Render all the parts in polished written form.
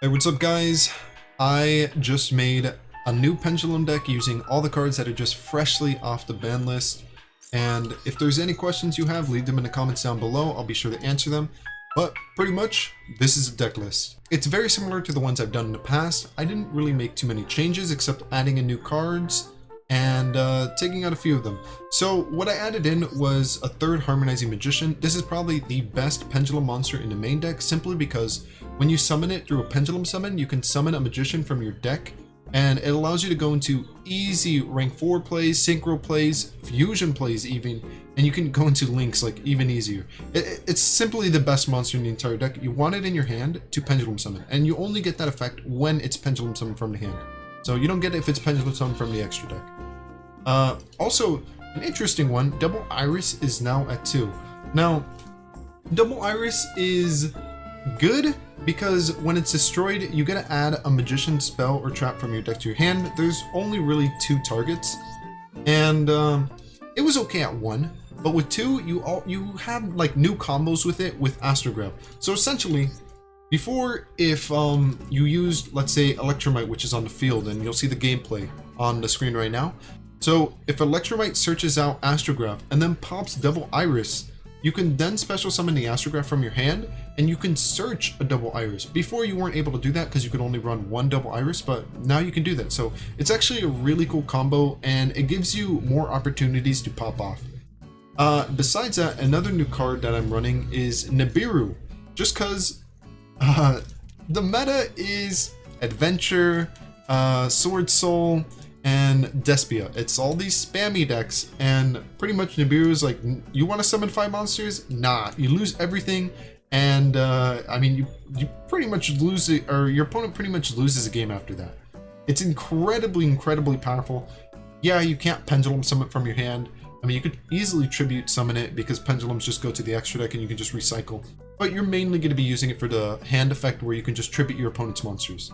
Hey, what's up guys? I just made a new Pendulum deck using all the cards that are just freshly off the ban list. And if there's any questions you have, leave them in the comments down below. I'll be sure to answer them. But pretty much, this is a deck list. It's very similar to the ones I've done in the past. I didn't really make too many changes except adding in new cards and taking out a few of them. So what I added in was a third Harmonizing Magician. This is probably the best Pendulum monster in the main deck simply because when you summon it through a Pendulum summon, you can summon a Magician from your deck and it allows you to go into easy rank 4 plays, synchro plays, fusion plays even, and you can go into links like even easier. It's simply the best monster in the entire deck. You want it in your hand to Pendulum summon, and you only get that effect when it's Pendulum summon from the hand. So you don't get it if it's Pendulum summon from the extra deck. Also, an interesting one, Double Iris is now at 2. Now, Double Iris is good because when it's destroyed, you get to add a Magician spell or trap from your deck to your hand. There's only really 2 targets, and it was okay at 1, but with 2, you have like new combos with it with Astrophraph. So essentially, before, if you used, let's say, Electromite, which is on the field, and you'll see the gameplay on the screen right now. So if Electromite searches out Astrophraph and then pops Double Iris, you can then special summon the Astrophraph from your hand, and you can search a Double Iris. Before you weren't able to do that because you could only run 1 Double Iris, but now you can do that. So it's actually a really cool combo, and it gives you more opportunities to pop off. Besides that, another new card that I'm running is Nibiru, just because the meta is Adventure, Sword Soul, and Despia. It's all these spammy decks, and pretty much Nibiru is like, you want to summon 5 monsters? Nah, you lose everything, and I mean, you pretty much lose it, or your opponent pretty much loses a game after that. It's incredibly powerful. Yeah, you can't Pendulum summon from your hand. I mean, you could easily Tribute summon it because Pendulums just go to the extra deck and you can just recycle, but you're mainly going to be using it for the hand effect where you can just Tribute your opponent's monsters.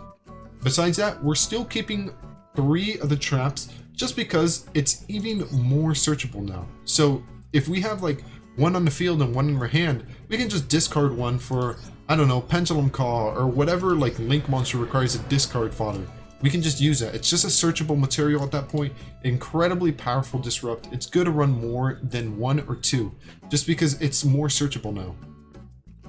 Besides that, we're still keeping 3 of the traps just because it's even more searchable now. So if we have like 1 on the field and 1 in our hand, we can just discard 1 for, I don't know, Pendulum Call or whatever like Link monster requires a discard fodder. We can just use it. It's just a searchable material at that point. Incredibly powerful disrupt. It's good to run more than 1 or 2 just because it's more searchable now.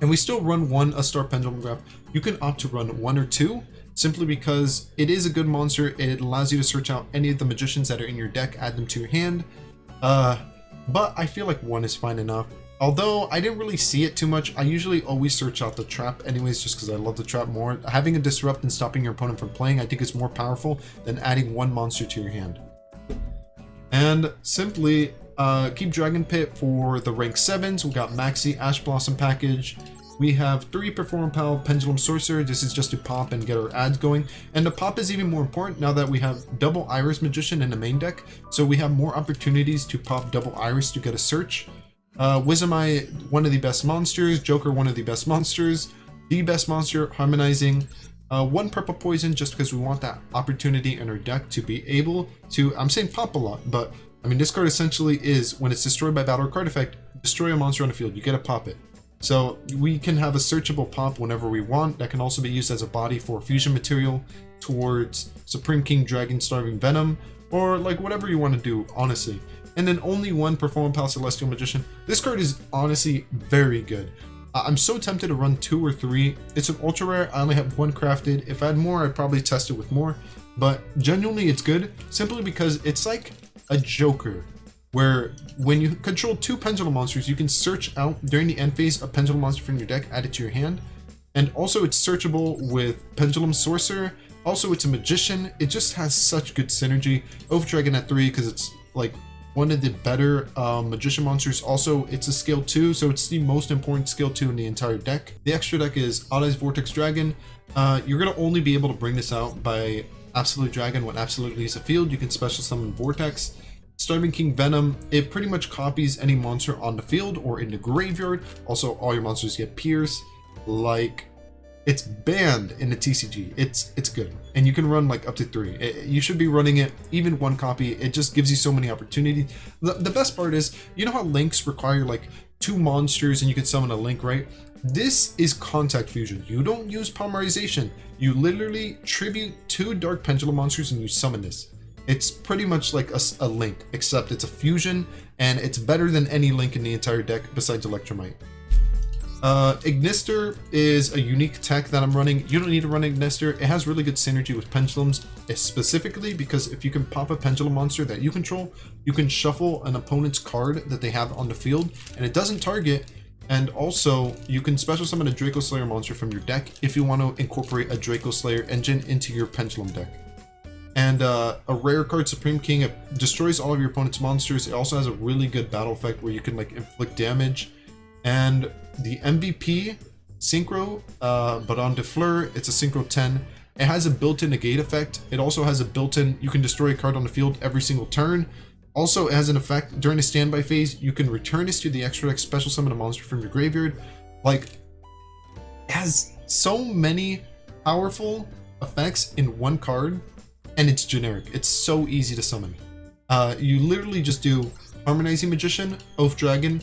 And we still run a Star Pendulumgraph. You can opt to run 1 or 2 simply because it is a good monster. It allows you to search out any of the Magicians that are in your deck, add them to your hand. But I feel like 1 is fine enough. Although I didn't really see it too much, I usually always search out the trap anyways just because I love the trap more. Having a disrupt and stopping your opponent from playing, I think is more powerful than adding 1 monster to your hand. And simply keep Dragonpit for the rank 7s. We got Maxx Ash Blossom package. We have 3 Performapal Pendulum Sorcerer. This is just to pop and get our ads going. And the pop is even more important now that we have Double Iris Magician in the main deck. So we have more opportunities to pop Double Iris to get a search. Wisdom Eye, one of the best monsters. Joker, one of the best monsters. The best monster, Harmonizing. 1 Purple Poison just because we want that opportunity in our deck to be able to, I'm saying pop a lot, but I mean this card essentially is when it's destroyed by battle or card effect, destroy a monster on the field, you get to pop it. So we can have a searchable pop whenever we want. That can also be used as a body for fusion material towards Supreme King Dragon Starving Venom, or like whatever you want to do, honestly. And then only 1 Performapal Celestial Magician. This card is honestly very good. I'm so tempted to run 2 or 3. It's an ultra rare. I only have 1 crafted. If I had more, I'd probably test it with more. But genuinely, it's good simply because it's like a Joker, where when you control 2 Pendulum monsters, you can search out during the end phase a Pendulum monster from your deck, add it to your hand. And also it's searchable with Pendulum Sorcerer. Also it's a Magician. It just has such good synergy. Oafdragon at 3 because it's like one of the better Magician monsters. Also it's a scale 2, so it's the most important scale 2 in the entire deck. The extra deck is Oddeyes Vortex Dragon. You're going to only be able to bring this out by Absolute Dragon when Absolute leaves the field. You can special summon Vortex. Starving King Venom, it pretty much copies any monster on the field or in the graveyard. Also, all your monsters get Pierce. Like, it's banned in the TCG. It's good. And you can run like up to 3. You should be running it, even 1 copy. It just gives you so many opportunities. The best part is, you know how links require like 2 monsters and you can summon a link, right? This is contact fusion. You don't use polymerization. You literally tribute 2 Dark Pendulum monsters and you summon this. It's pretty much like a link, except it's a fusion, and it's better than any link in the entire deck besides Electromite. Ignister is a unique tech that I'm running. You don't need to run Ignister. It has really good synergy with Pendulums, specifically because if you can pop a Pendulum monster that you control, you can shuffle an opponent's card that they have on the field, and it doesn't target. And also, you can special summon a Dracoslayer monster from your deck if you want to incorporate a Dracoslayer engine into your Pendulum deck. And a rare card, Supreme King, it destroys all of your opponent's monsters. It also has a really good battle effect where you can like inflict damage. And the MVP, Synchro, Baronne de Fleur, it's a Synchro 10. It has a built-in negate effect. It also has a built-in, you can destroy a card on the field every single turn. Also, it has an effect during the standby phase. You can return this to the extra deck, special summon a monster from your graveyard. Like, it has so many powerful effects in one card, and it's generic. It's so easy to summon. You literally just do Harmonizing Magician, Oafdragon,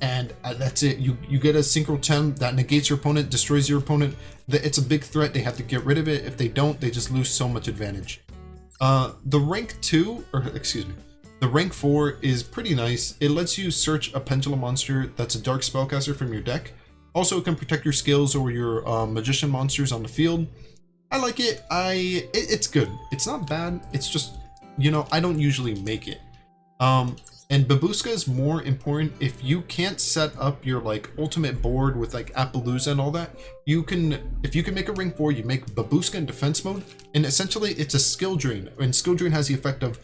and that's it. You get a Synchro 10 that negates your opponent, destroys your opponent. It's a big threat. They have to get rid of it. If they don't, they just lose so much advantage. The rank 2, or excuse me, the rank 4 is pretty nice. It lets you search a Pendulum monster that's a Dark Spellcaster from your deck. Also, it can protect your skills or your Magician monsters on the field. I like it. It's good. It's not bad. It's just, you know, I don't usually make it. And Babushka is more important. If you can't set up your like ultimate board with like Appaloosa and all that, you can, if you can make a ring 4, you make Babushka in defense mode, and essentially it's a skill drain, and skill drain has the effect of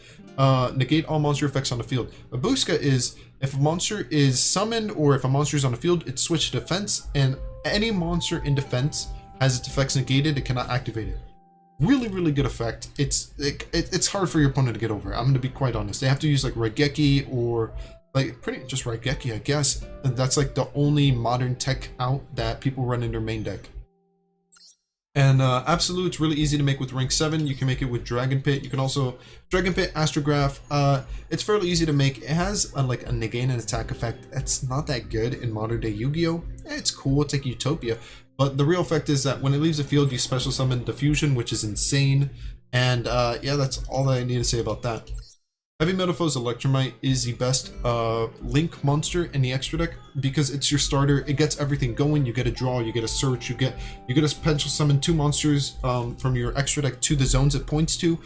negate all monster effects on the field. Babushka is if a monster is summoned or if a monster is on the field, it's switched to defense, and any monster in defense has its effects negated, it cannot activate it. Really good effect. It's hard for your opponent to get over. I'm going to be quite honest. They have to use like Raigeki or like pretty just Raigeki, I guess. And that's like the only modern tech out that people run in their main deck. And Absolute's really easy to make with rank 7. You can make it with Dragonpit. You can also Dragonpit, Astrograph. It's fairly easy to make. It has like a negate and attack effect. That's not that good in modern day Yu-Gi-Oh. It's cool. It's like Utopia. But the real effect is that when it leaves the field, you special summon Diffusion, which is insane. And yeah, that's all that I need to say about that. Heavy Metal Foe's Electromite is the best Link monster in the extra deck because it's your starter. It gets everything going. You get a draw, you get a search, you get a special summon 2 monsters from your extra deck to the zones it points to.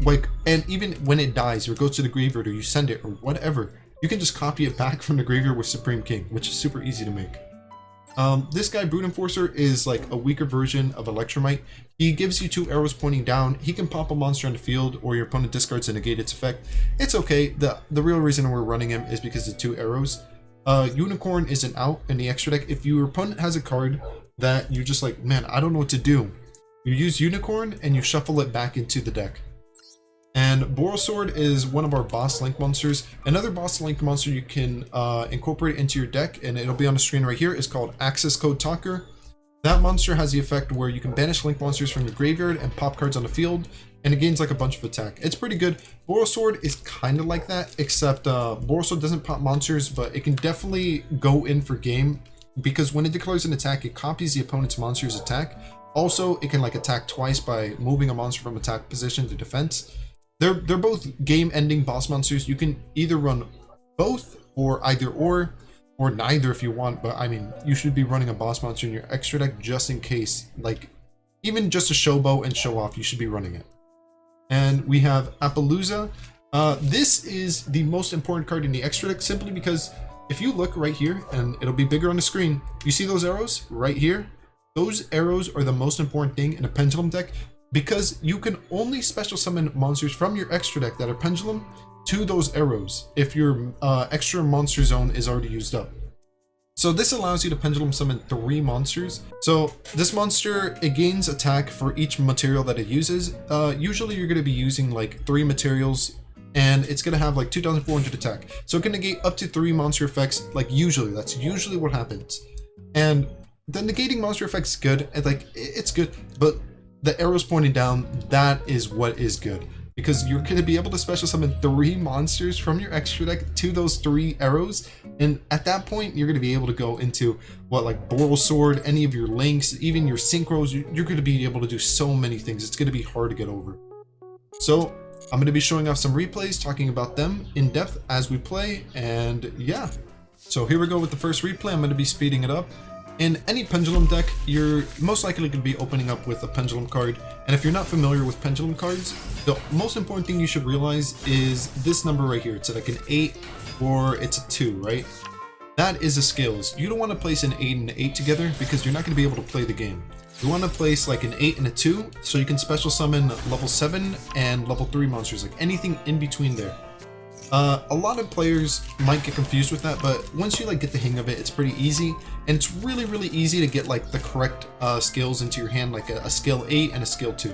Like, and even when it dies or goes to the graveyard or you send it or whatever, you can just copy it back from the graveyard with Supreme King, which is super easy to make. This guy, Brute Enforcer, is like a weaker version of Electromite. He gives you 2 arrows pointing down. He can pop a monster on the field, or your opponent discards and negate its effect. It's okay. The real reason we're running him is because of 2 arrows. Unicorn is an out in the extra deck. If your opponent has a card that you're just like, man, I don't know what to do, you use Unicorn and you shuffle it back into the deck. And Borosword is one of our boss link monsters. Another boss link monster you can incorporate into your deck, and it'll be on the screen right here, is called Access Code Talker. That monster has the effect where you can banish link monsters from your graveyard and pop cards on the field, and it gains like a bunch of attack. It's pretty good. Borosword is kind of like that, except Borosword doesn't pop monsters, but it can definitely go in for game, because when it declares an attack, it copies the opponent's monster's attack. Also, it can like attack twice by moving a monster from attack position to defense. They're both game-ending boss monsters. You can either run both or either or neither if you want, but I mean, you should be running a boss monster in your extra deck just in case. Like, even just to showboat and show off, you should be running it. And we have Appaloosa. This is the most important card in the extra deck simply because if you look right here, and it'll be bigger on the screen, you see those arrows right here? Those arrows are the most important thing in a Pendulum deck, because you can only special summon monsters from your extra deck that are Pendulum to those arrows if your extra monster zone is already used up. So this allows you to Pendulum summon 3 monsters. So this monster, it gains attack for each material that it uses. Usually you're going to be using like 3 materials, and it's going to have like 2,400 attack. So it can negate up to 3 monster effects, like usually. That's usually what happens. And the negating monster effect's good, and like it's good, but the arrows pointing down, that is what is good. because you're going to be able to special summon 3 monsters from your extra deck to those 3 arrows, and at that point you're going to be able to go into what, like Boral Sword, any of your links, even your synchros. You're going to be able to do so many things. It's going to be hard to get over. So I'm going to be showing off some replays, talking about them in depth as we play, and yeah. So here we go with the first replay. I'm going to be speeding it up. In any Pendulum deck, you're most likely going to be opening up with a Pendulum card, and if you're not familiar with Pendulum cards, the most important thing you should realize is this number right here. It's like an 8 or it's a 2, right? That is a scales. You don't want to place an 8 and an 8 together because you're not going to be able to play the game. You want to place like an 8 and a 2 so you can special summon level 7 and level 3 monsters, like anything in between there. A lot of players might get confused with that, but once you like get the hang of it, it's pretty easy, and it's really easy to get like the correct scales into your hand, like a scale 8 and a scale 2.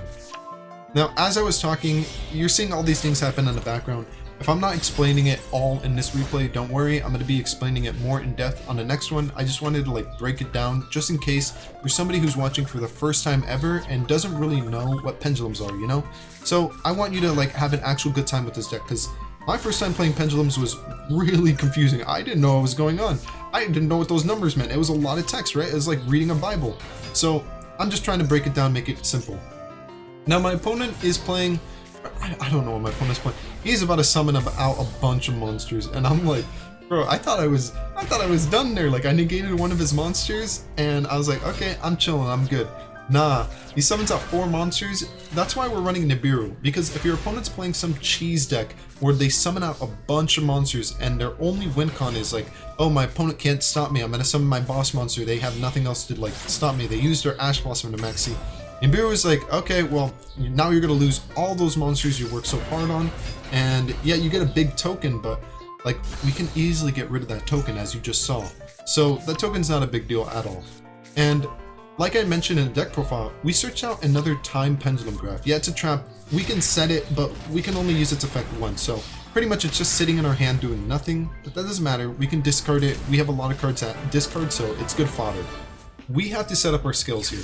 Now, as I was talking, you're seeing all these things happen in the background. If I'm not explaining it all in this replay, don't worry, I'm going to be explaining it more in depth on the next one. I just wanted to like break it down just in case you're somebody who's watching for the first time ever and doesn't really know what pendulums are, you know? So I want you to like have an actual good time with this deck, because my first time playing pendulums was really confusing. I didn't know what was going on. I didn't know what those numbers meant. It was a lot of text, right? It was like reading a Bible. So I'm just trying to break it down, make it simple. Now my opponent is playing, I don't know what my opponent's playing. He's about to summon out a bunch of monsters, and I'm like, bro, I thought I was done there. Like I negated one of his monsters, and I was like, okay, I'm chilling, I'm good. Nah, he summons out 4 monsters. That's why we're running Nibiru, because if your opponent's playing some cheese deck where they summon out a bunch of monsters and their only win con is like, oh, my opponent can't stop me, I'm gonna summon my boss monster, they have nothing else to like stop me, they use their Ash Blossom to Maxx. Nibiru is like, okay, well, now you're gonna lose all those monsters you worked so hard on, and yeah, you get a big token, but like we can easily get rid of that token, as you just saw. So that token's not a big deal at all. And like I mentioned in the deck profile, we searched out another Time Pendulumgraph. Yeah, it's a trap. We can set it, but we can only use its effect once. So pretty much it's just sitting in our hand doing nothing, but that doesn't matter. We can discard it. We have a lot of cards at discard, so it's good fodder. We have to set up our skills here.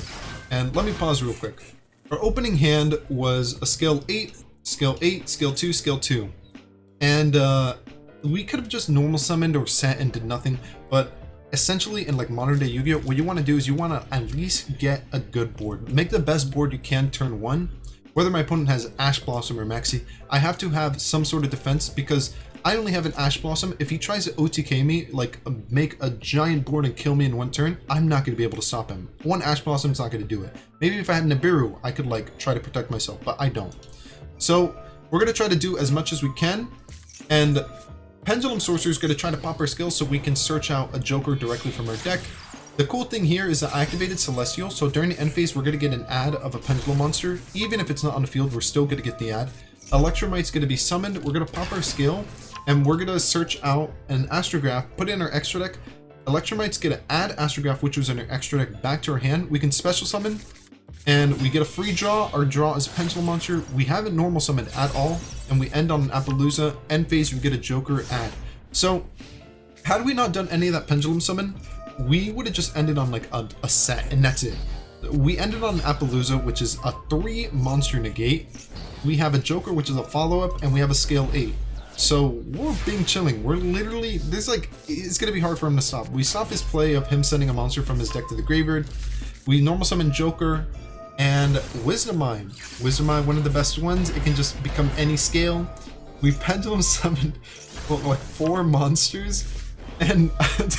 And let me pause real quick. Our opening hand was a scale 8, scale 8, scale 2, scale 2. And we could have just normal summoned or sat and did nothing, but essentially in like modern day Yu-Gi-Oh, what you want to do is you want to at least get a good board. Make the best board you can turn 1. Whether my opponent has Ash Blossom or Maxx, I have to have some sort of defense, because I only have an Ash Blossom. If he tries to OTK me, like make a giant board and kill me in 1 turn, I'm not going to be able to stop him. 1 Ash Blossom's not going to do it. Maybe if I had Nibiru, I could like try to protect myself, but I don't. So we're going to try to do as much as we can, and Pendulum Sorcerer is going to try to pop our skills so we can search out a Joker directly from our deck. The cool thing here is that I activated Celestial, so during the end phase we're going to get an ad of a Pendulum monster. Even if it's not on the field, we're still going to get the ad. Electromite's going to be summoned, we're going to pop our skill, and we're going to search out an Astrograph, put it in our extra deck. Electromite's going to add Astrograph, which was in our extra deck, back to our hand. We can special summon, and we get a free draw. Our draw is a Pendulum monster. We haven't normal summoned at all, and we end on an Appaloosa. End phase, we get a Joker ad. So, had we not done any of that Pendulum summon, we would have just ended on like a set, and that's it. We ended on an Appaloosa, which is a 3 monster negate. We have a Joker, which is a follow-up, and we have a scale 8. So we're being chilling. We're literally, this like, it's gonna be hard for him to stop. We stop his play of him sending a monster from his deck to the graveyard. We normal summon Joker and Wisdom Mine. Wisdom Mine, one of the best ones. It can just become any scale. We Pendulum summoned like 4 monsters. And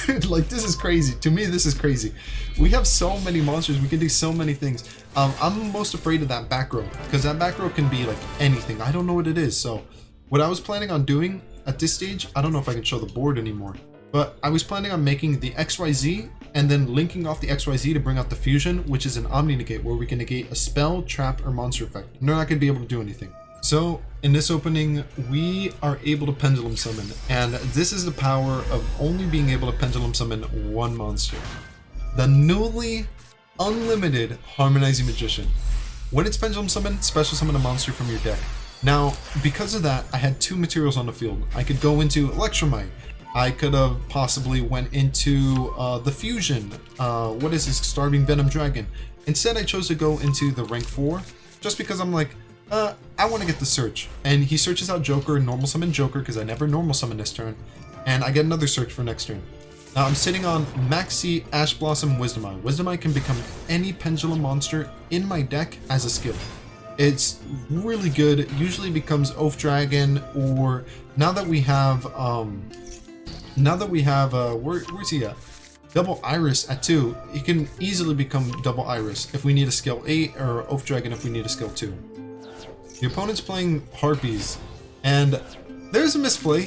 dude, like, this is crazy. To me, this is crazy. We have so many monsters. We can do so many things. I'm most afraid of that back row, because that back row can be like anything. I don't know what it is. So what I was planning on doing at this stage, I don't know if I can show the board anymore, but I was planning on making the XYZ and then linking off the XYZ to bring out the fusion, which is an Omni negate, where we can negate a spell, trap, or monster effect. And they're not going to be able to do anything. So in this opening, we are able to Pendulum Summon, and this is the power of only being able to Pendulum Summon 1 monster. The newly unlimited Harmonizing Magician. When it's Pendulum Summon, special summon a monster from your deck. Now, because of that, I had 2 materials on the field. I could go into Electromite. I could have possibly went into the Fusion. What is this? Starving Venom Dragon. Instead, I chose to go into the rank 4, just because I'm like, I want to get the search. And he searches out Joker, normal summon Joker, because I never normal summon this turn. And I get another search for next turn. Now I'm sitting on Maxx, Ash Blossom, Wisdom Eye. Wisdom Eye can become any pendulum monster in my deck as a skill. It's really good. It usually becomes Oafdragon, or now that we have where's he at? Double Iris at 2. He can easily become Double Iris if we need a skill 8, or Oafdragon if we need a skill 2. The opponent's playing Harpies, and there's a misplay.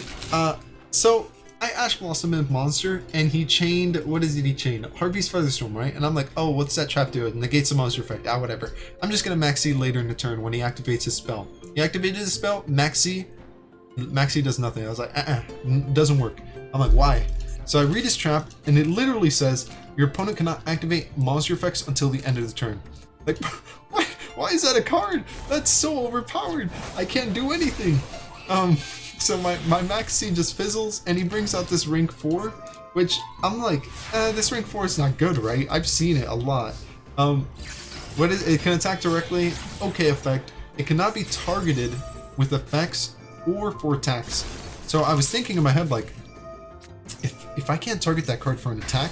So I Ash Blossom in monster, and he chained, what is it he chained? Harpy's Featherstorm, right? And I'm like, oh, what's that trap do? It negates the monster effect. Ah, whatever. I'm just gonna Maxx later in the turn when he activates his spell. He activated his spell, Maxx does nothing. I was like, doesn't work. I'm like, why? So I read his trap, and it literally says, your opponent cannot activate monster effects until the end of the turn. Like, why is that a card? That's so overpowered. I can't do anything. So my Maxx just fizzles, and he brings out this rank 4, which I'm like, this rank 4 is not good, right? I've seen it a lot. It can attack directly, okay effect. It cannot be targeted with effects or for attacks. So I was thinking in my head, like, if I can't target that card for an attack,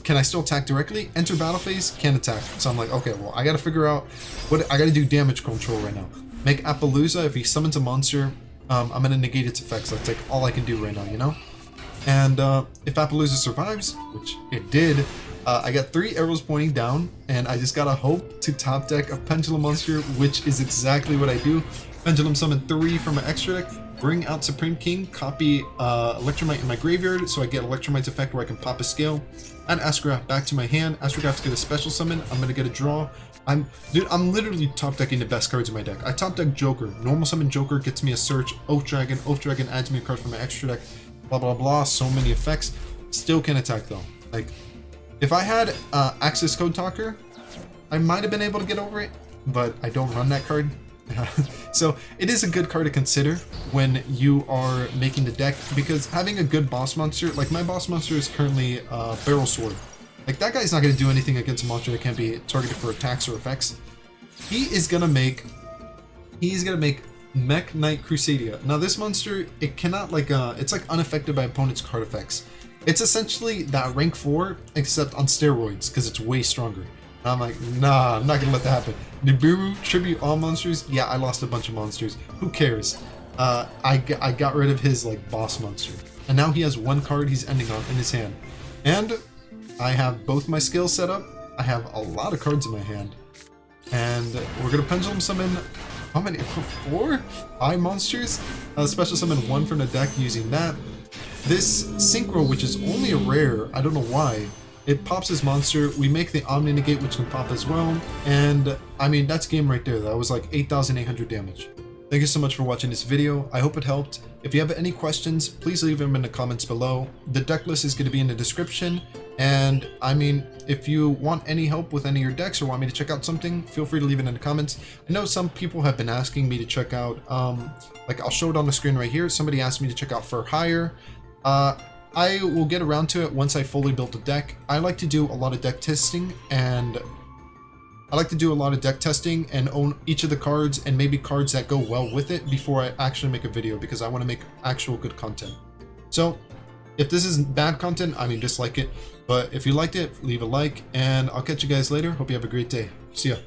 can I still attack directly? Enter battle phase, can't attack. So I'm like, okay, well, I gotta figure out what I gotta do damage control right now. Make Appaloosa, if he summons a monster, I'm gonna negate its effects. That's like all I can do right now, you know? And if Appaloosa survives, which it did, I got 3 arrows pointing down, and I just gotta hope to top deck a Pendulum monster, which is exactly what I do. Pendulum summon 3 from my extra deck, bring out Supreme King, copy Electromite in my graveyard, so I get Electromite's effect where I can pop a scale. Add Astrophraph back to my hand. Astrophrap's get a special summon. I'm gonna get a draw. I'm literally top decking the best cards in my deck. I top deck Joker. Normal summon Joker gets me a search. Oafdragon. Oafdragon adds me a card from my extra deck. Blah blah blah. So many effects. Still can attack though. Like, if I had Access Code Talker, I might have been able to get over it, but I don't run that card. So it is a good card to consider when you are making the deck, because having a good boss monster, like my boss monster is currently Barrel Sword. Like, that guy's not going to do anything against a monster that can't be targeted for attacks or effects. He's gonna make Mech Knight Crusadia. Now this monster, it cannot it's like unaffected by opponent's card effects. It's essentially that rank 4 except on steroids, because it's way stronger. And I'm like, nah, I'm not gonna let that happen. Nibiru, tribute all monsters. Yeah, I lost a bunch of monsters. Who cares? I got rid of his like boss monster, and now he has 1 card he's ending on in his hand. And I have both my skills set up. I have a lot of cards in my hand, and we're gonna pendulum summon. How many? 4? 5 monsters. Special summon 1 from the deck using that. This Synchro, which is only a rare, I don't know why. It pops his monster, we make the Omni Negate, which can pop as well, and I mean, that's game right there. That was like 8,800 damage. Thank you so much for watching this video. I hope it helped. If you have any questions, please leave them in the comments below. The deck list is going to be in the description, and I mean, if you want any help with any of your decks or want me to check out something, feel free to leave it in the comments. I know some people have been asking me to check out, like I'll show it on the screen right here. Somebody asked me to check out For Hire. I will get around to it once I fully built a deck. I like to do a lot of deck testing, and own each of the cards and maybe cards that go well with it before I actually make a video, because I want to make actual good content. So if this is bad content, I mean, dislike it. But if you liked it, leave a like, and I'll catch you guys later. Hope you have a great day. See ya.